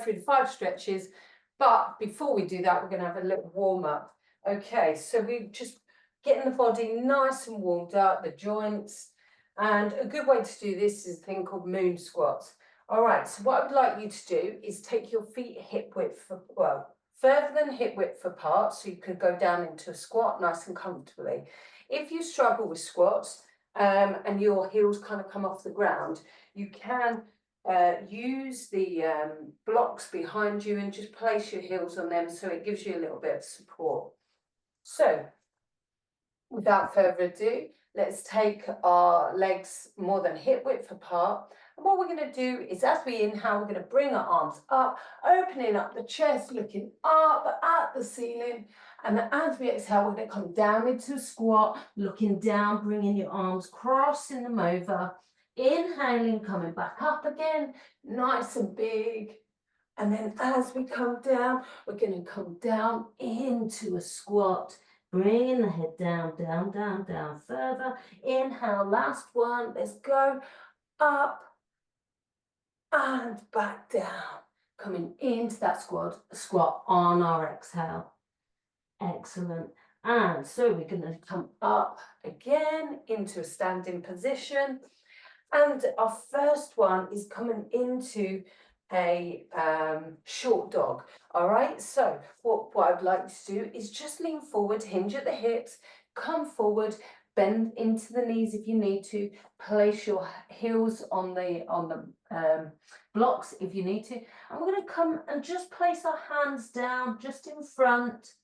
through the 5 stretches, but before we do that, we're going to have a little warm up. Okay, so we're just getting the body nice and warmed up, the joints, and a good way to do this is a thing called moon squats. All right, so what I would like you to do is take your feet hip width, further than hip width apart, so you could go down into a squat nice and comfortably. If you struggle with squats and your heels kind of come off the ground, you can use the blocks behind you and just place your heels on them so it gives you a little bit of support. So, without further ado, let's take our legs more than hip width apart. And what we're going to do is, as we inhale, we're going to bring our arms up, opening up the chest, looking up at the ceiling. And as we exhale, we're going to come down into a squat, looking down, bringing your arms, crossing them over. Inhaling, coming back up again, nice and big. And then as we come down, we're going to come down into a squat. Bringing the head down, down, down, down, further. Inhale, last one. Let's go. Up and back down. Coming into that squat on our exhale. Excellent. And so we're going to come up again into a standing position. And our first one is coming into a short dog. All right, so what I'd like you to do is just lean forward, hinge at the hips, come forward, bend into the knees if you need to, place your heels on the blocks if you need to, and we're going to come and just place our hands down just in front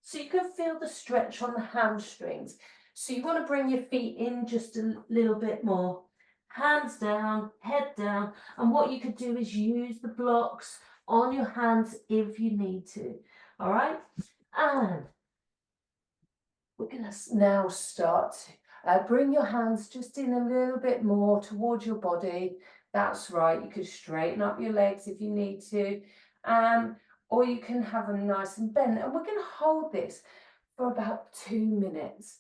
so you can feel the stretch on the hamstrings. So you want to bring your feet in just a little bit more. Hands down, head down, and what you could do is use the blocks on your hands if you need to. All right, and we're going to now start. Bring your hands just in a little bit more towards your body. That's right. You could straighten up your legs if you need to, or you can have them nice and bent. And we're going to hold this for about 2 minutes.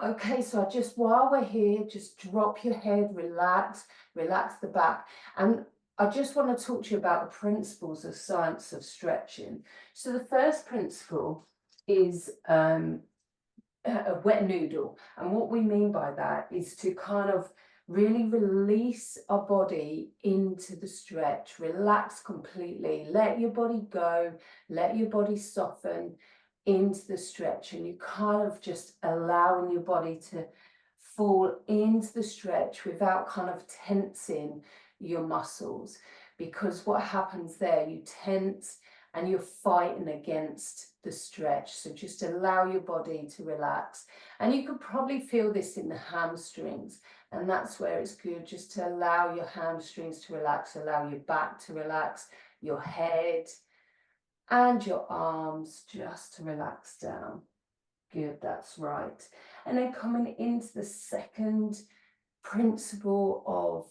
Okay, so while we're here, just drop your head, relax the back. And I just want to talk to you about the principles of science of stretching. So the first principle is a wet noodle. And what we mean by that is to kind of really release our body into the stretch, relax completely, let your body go, let your body soften into the stretch, and you kind of just allowing your body to fall into the stretch without kind of tensing your muscles, because what happens there, you tense and you're fighting against the stretch. So just allow your body to relax, and you could probably feel this in the hamstrings, and that's where it's good just to allow your hamstrings to relax, allow your back to relax, your head and your arms just to relax down. Good, that's right. And then coming into the second principle of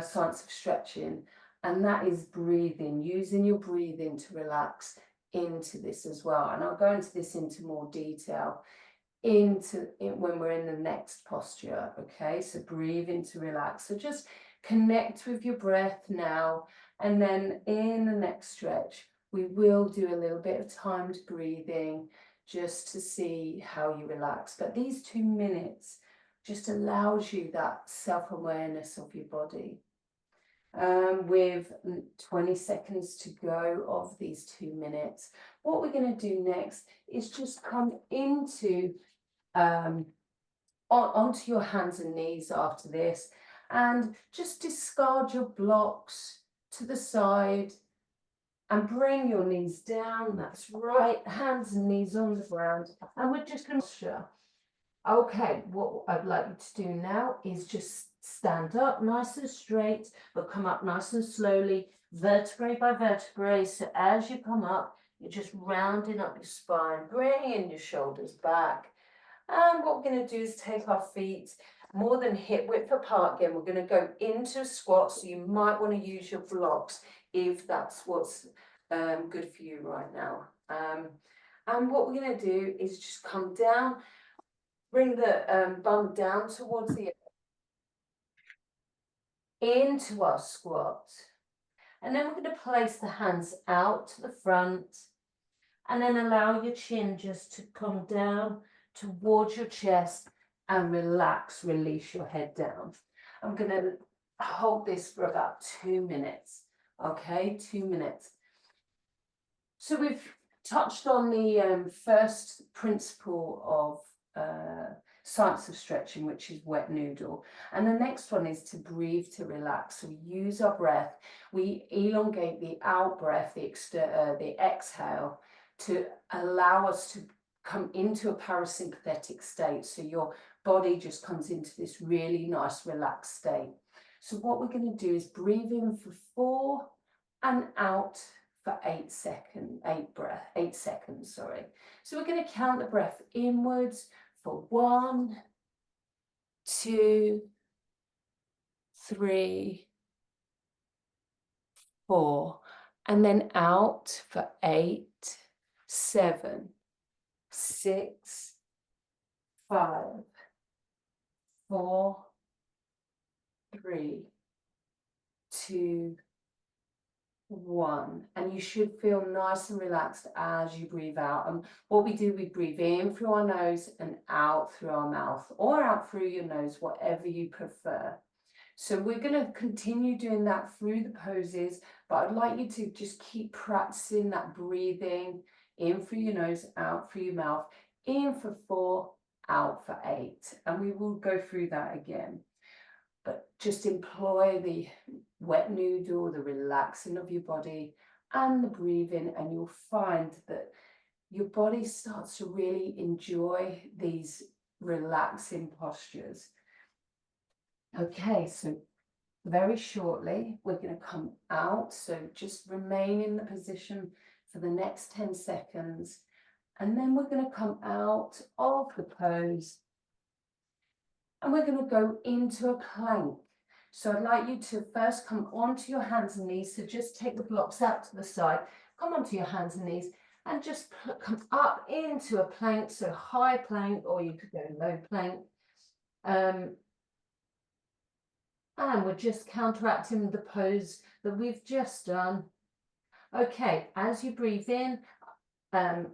science of stretching, and that is breathing, using your breathing to relax into this as well. And I'll go into this into more detail when we're in the next posture. Okay, so breathing to relax. So just connect with your breath now, and then in the next stretch we will do a little bit of timed breathing just to see how you relax. But these 2 minutes just allows you that self-awareness of your body. With 20 seconds to go of these 2 minutes, what we're going to do next is just come into onto your hands and knees after this, and just discard your blocks to the side and bring your knees down. That's right, hands and knees on the ground, and we're just going to okay, what I'd like you to do now is just stand up nice and straight, but come up nice and slowly, vertebrae by vertebrae. So as you come up, you're just rounding up your spine, bringing your shoulders back. And what we're going to do is take our feet more than hip width apart again. We're going to go into a squat, so you might want to use your blocks if that's what's good for you right now. And what we're going to do is just come down, bring the bum down towards the into our squat. And then we're going to place the hands out to the front and then allow your chin just to come down towards your chest and relax, release your head down. I'm going to hold this for about 2 minutes. Okay, 2 minutes. So we've touched on the first principle of science of stretching, which is wet noodle. And the next one is to breathe, to relax. So we use our breath, we elongate the out breath, the exhale, to allow us to come into a parasympathetic state. So your body just comes into this really nice relaxed state. So what we're going to do is breathe in for 4 and out for 8 seconds, 8 seconds, sorry. So we're going to count the breath inwards for 1, 2, 3, 4, and then out for 8, 7, 6, 5, 4, 3, 2, 1. And you should feel nice and relaxed as you breathe out. And what we do, we breathe in through our nose and out through our mouth, or out through your nose, whatever you prefer. So we're going to continue doing that through the poses, but I'd like you to just keep practicing that breathing in through your nose, out through your mouth, in for 4, out for 8. And we will go through that again. But just employ the wet noodle, the relaxing of your body and the breathing, and you'll find that your body starts to really enjoy these relaxing postures. Okay, so very shortly we're going to come out, so just remain in the position for the next 10 seconds, and then we're going to come out of the pose and we're going to go into a plank. So I'd like you to first come onto your hands and knees, so just take the blocks out to the side, come onto your hands and knees and just come up into a plank, so high plank, or you could go low plank. And we're just counteracting the pose that we've just done. Okay, as you breathe in,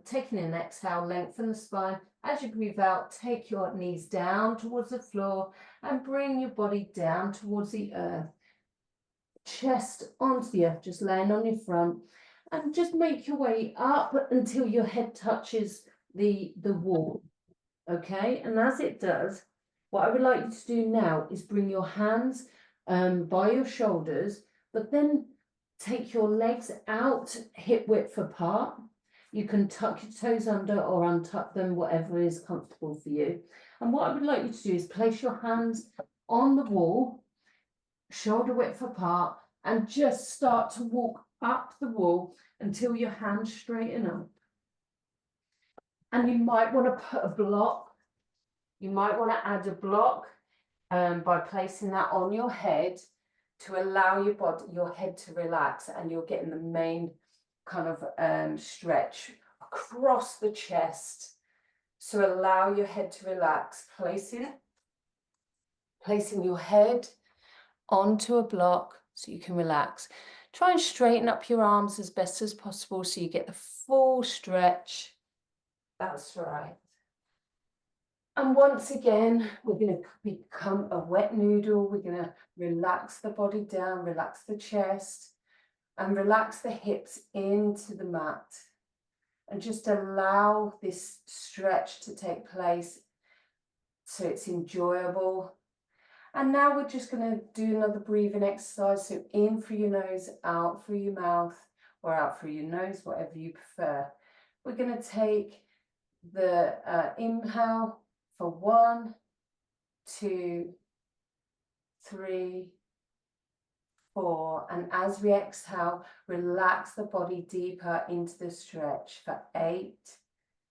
taking an exhale, lengthen the spine. As you breathe out, take your knees down towards the floor and bring your body down towards the earth. Chest onto the earth, just laying on your front, and just make your way up until your head touches the wall. Okay, and as it does, what I would like you to do now is bring your hands by your shoulders, but then take your legs out hip width apart. You can tuck your toes under or untuck them, whatever is comfortable for you. And what I would like you to do is place your hands on the wall, shoulder width apart, and just start to walk up the wall until your hands straighten up. And you might want to put a block. You might want to add a block by placing that on your head to allow your body, your head to relax, and you're getting the main kind of stretch across the chest. So allow your head to relax, placing your head onto a block so you can relax. Try and straighten up your arms as best as possible so you get the full stretch. That's right. And once again, we're going to become a wet noodle. We're going to relax the body down, relax the chest, and relax the hips into the mat. And just allow this stretch to take place so it's enjoyable. And now we're just going to do another breathing exercise. So in through your nose, out through your mouth, or out through your nose, whatever you prefer. We're going to take the inhale for 1, 2, 3, 4, and as we exhale, relax the body deeper into the stretch for 8,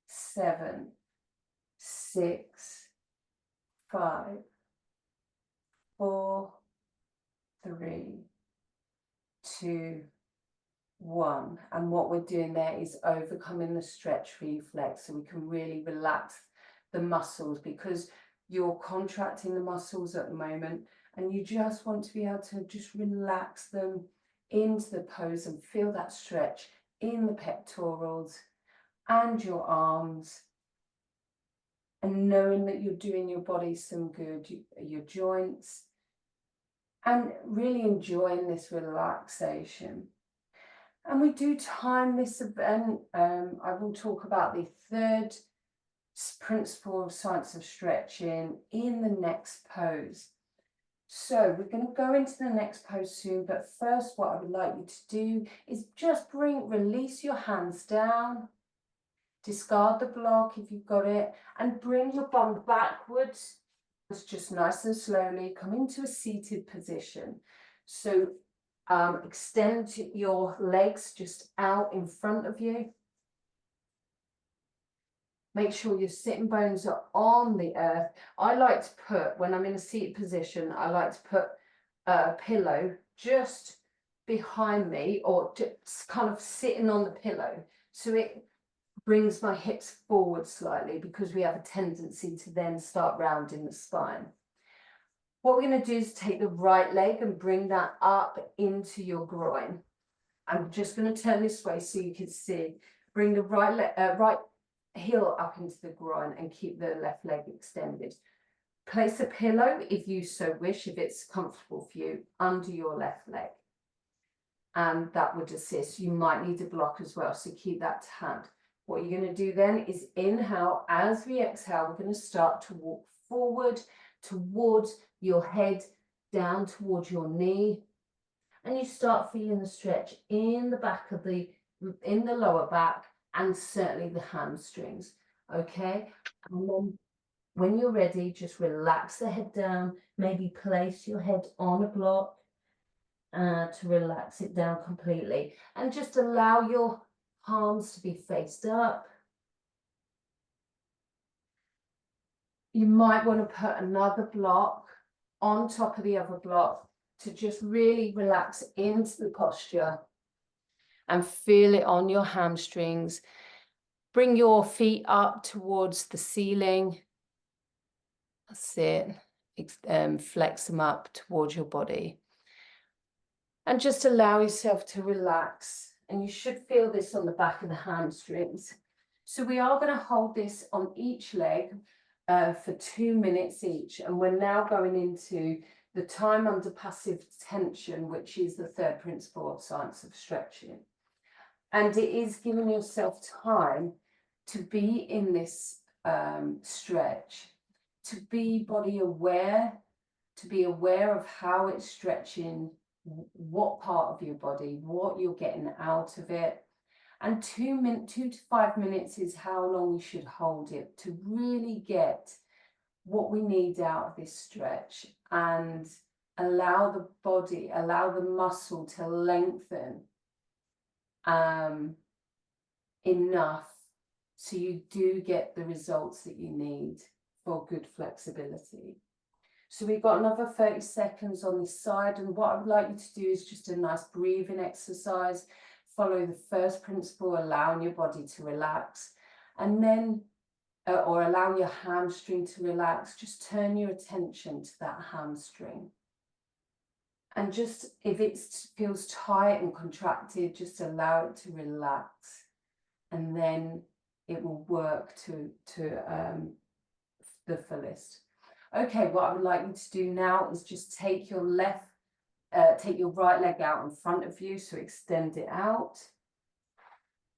7, 6, 5, 4, 3, 2, 1. And what we're doing there is overcoming the stretch reflex, so we can really relax the muscles, because you're contracting the muscles at the moment and you just want to be able to just relax them into the pose and feel that stretch in the pectorals and your arms, and knowing that you're doing your body some good, your joints, and really enjoying this relaxation. And we do time this event. I will talk about the third principle of science of stretching in the next pose. So we're going to go into the next pose soon, but first what I would like you to do is just release your hands down, discard the block if you've got it, and bring your bum backwards. It's just nice and slowly come into a seated position. So extend your legs just out in front of you. Make sure your sitting bones are on the earth. I like to put, when I'm in a seated position, I like to put a pillow just behind me, or just kind of sitting on the pillow. So it brings my hips forward slightly, because we have a tendency to then start rounding the spine. What we're going to do is take the right leg and bring that up into your groin. I'm just going to turn this way so you can see. Bring the right heel up into the groin and keep the left leg extended. Place a pillow, if you so wish, if it's comfortable for you, under your left leg. And that would assist. You might need a block as well, so keep that to hand. What you're going to do then is inhale. As we exhale, we're going to start to walk forward towards your head, down towards your knee. And you start feeling the stretch in the back of in the lower back, and certainly the hamstrings. Okay. And then when you're ready, just relax the head down. Maybe place your head on a block to relax it down completely. And just allow your palms to be faced up. You might want to put another block on top of the other block to just really relax into the posture and feel it on your hamstrings. Bring your feet up towards the ceiling. That's it. Flex them up towards your body. And just allow yourself to relax. And you should feel this on the back of the hamstrings. So we are going to hold this on each leg for 2 minutes each. And we're now going into the time under passive tension, which is the third principle of science of stretching. And it is giving yourself time to be in this stretch, to be body aware, to be aware of how it's stretching, what part of your body, what you're getting out of it. And 2 to 5 minutes is how long we should hold it to really get what we need out of this stretch, and allow the body, allow the muscle to lengthen enough so you do get the results that you need for good flexibility. So we've got another 30 seconds on this side, and what I would like you to do is just a nice breathing exercise. Follow the first principle, allowing your body to relax, and then or allow your hamstring to relax. Just turn your attention to that hamstring, and just, if it feels tight and contracted, just allow it to relax, and then it will work to the fullest. Okay, what I would like you to do now is just take your right leg out in front of you, so extend it out,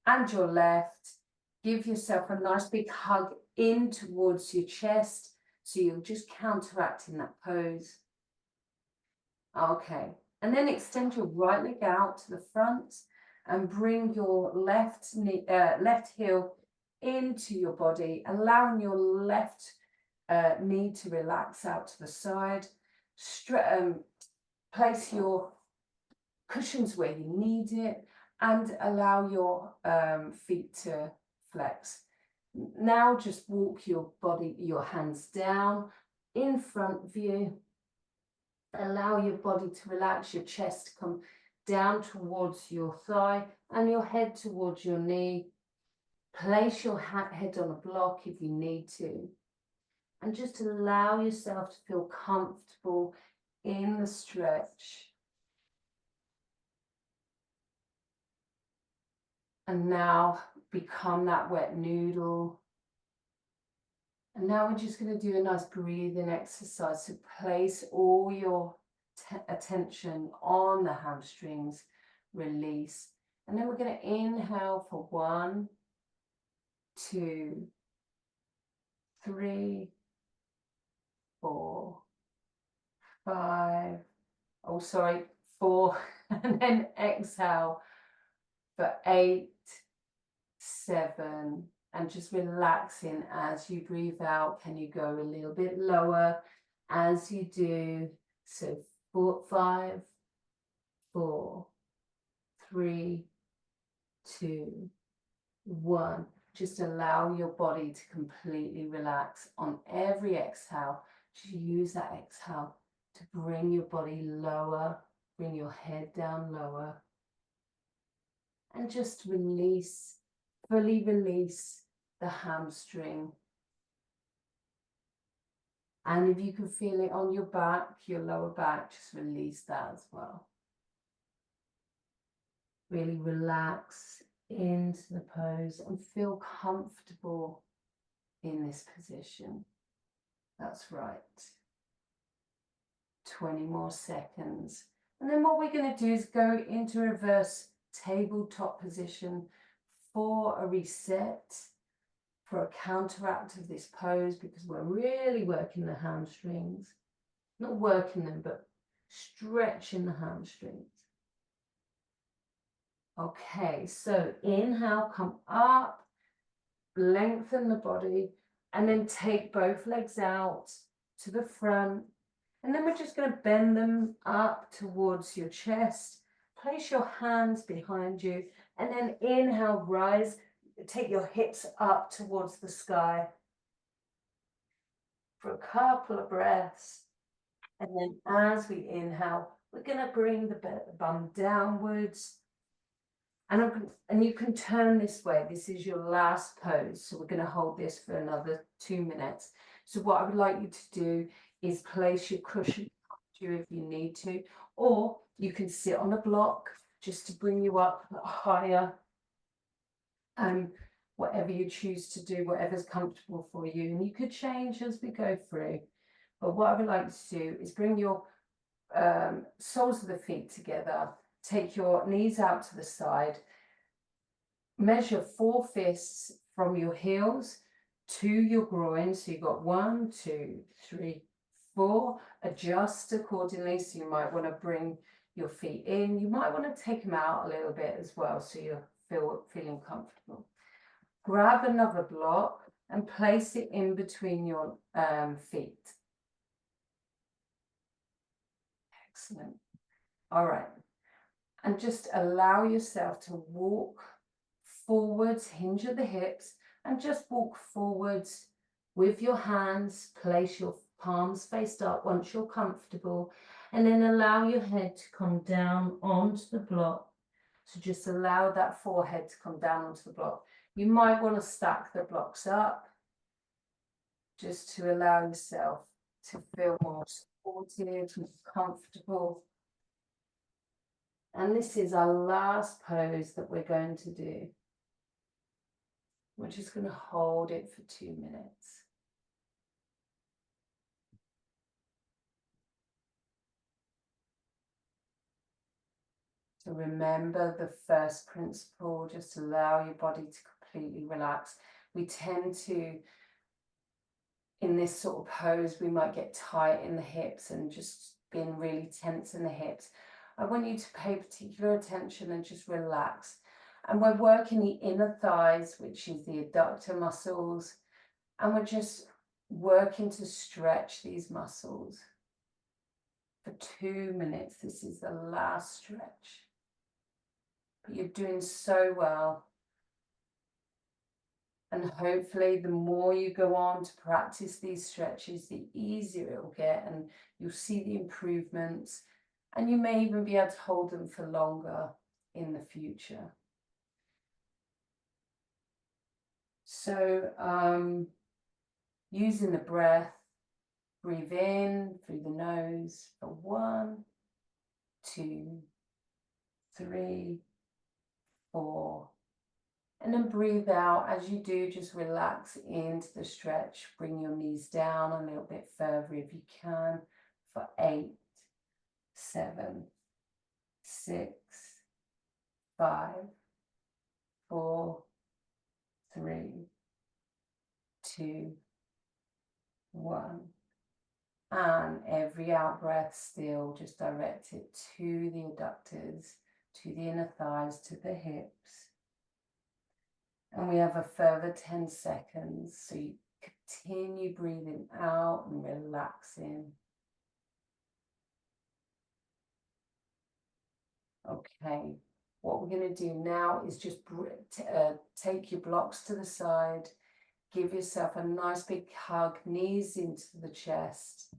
and your left. Give yourself a nice big hug in towards your chest, so you're just counteracting that pose. Okay, and then extend your right leg out to the front and bring your left heel into your body, allowing your left knee to relax out to the side. Place your cushions where you need it, and allow your feet to flex. Now just walk your hands down in front of you. Allow your body to relax, your chest to come down towards your thigh and your head towards your knee. Place your head on a block if you need to. And just allow yourself to feel comfortable in the stretch. And now become that wet noodle. And now we're just going to do a nice breathing exercise. So place all your attention on the hamstrings, release. And then we're going to inhale for 1, 2, 3, 4, 5. Oh, sorry, 4. And then exhale for 8, 7. And just relaxing as you breathe out. Can you go a little bit lower as you do? So 4, 5, 4, 3, 2, 1. Just allow your body to completely relax on every exhale. Just use that exhale to bring your body lower, bring your head down lower, and just release, fully release the hamstring. And if you can feel it on your back, your lower back, just release that as well. Really relax into the pose and feel comfortable in this position. That's right. 20 more seconds. And then what we're going to do is go into reverse tabletop position for a reset, for a counteract of this pose, because we're really working the hamstrings. Not working them, but stretching the hamstrings. Okay, so inhale, come up, lengthen the body, and then take both legs out to the front. And then we're just going to bend them up towards your chest. Place your hands behind you, and then inhale, rise. Take your hips up towards the sky for a couple of breaths. And then as we inhale, we're going to bring the bum downwards. And you can turn this way. This is your last pose. So we're going to hold this for another 2 minutes. So what I would like you to do is place your cushion up to you if you need to, or you can sit on a block just to bring you up higher. Whatever you choose to do, whatever's comfortable for you. And you could change as we go through. But what I would like to do is bring your soles of the feet together. Take your knees out to the side. Measure 4 fists from your heels to your groin. So you've got 1, 2, 3, 4. Adjust accordingly. So you might want to bring your feet in. You might want to take them out a little bit as well, so you're feeling comfortable. Grab another block and place it in between your feet. Excellent. All right. And just allow yourself to walk forwards, hinge at the hips, and just walk forwards with your hands. Place your palms faced up once you're comfortable, and then allow your head to come down onto the block. So just allow that forehead to come down onto the block. You might want to stack the blocks up just to allow yourself to feel more supported and comfortable. And this is our last pose that we're going to do. We're just going to hold it for 2 minutes. So remember the first principle, just allow your body to completely relax. We tend to, in this sort of pose, we might get tight in the hips and just being really tense in the hips. I want you to pay particular attention and just relax. And we're working the inner thighs, which is the adductor muscles. And we're just working to stretch these muscles for 2 minutes. This is the last stretch. But you're doing so well. And hopefully the more you go on to practice these stretches, the easier it will get, and you'll see the improvements. And you may even be able to hold them for longer in the future. So using the breath, Breathe in through the nose for 1, 2, 3, 4. And then breathe out. As you do, just relax into the stretch. Bring your knees down a little bit further if you can for 8, 7, 6, 5, 4, 3, 2, 1. And every out breath still just direct it to the adductors, to the inner thighs, to the hips. And we have a further 10 seconds. So you continue breathing out and relaxing. Okay, what we're going to do now is just take your blocks to the side. Give yourself a nice big hug, knees into the chest.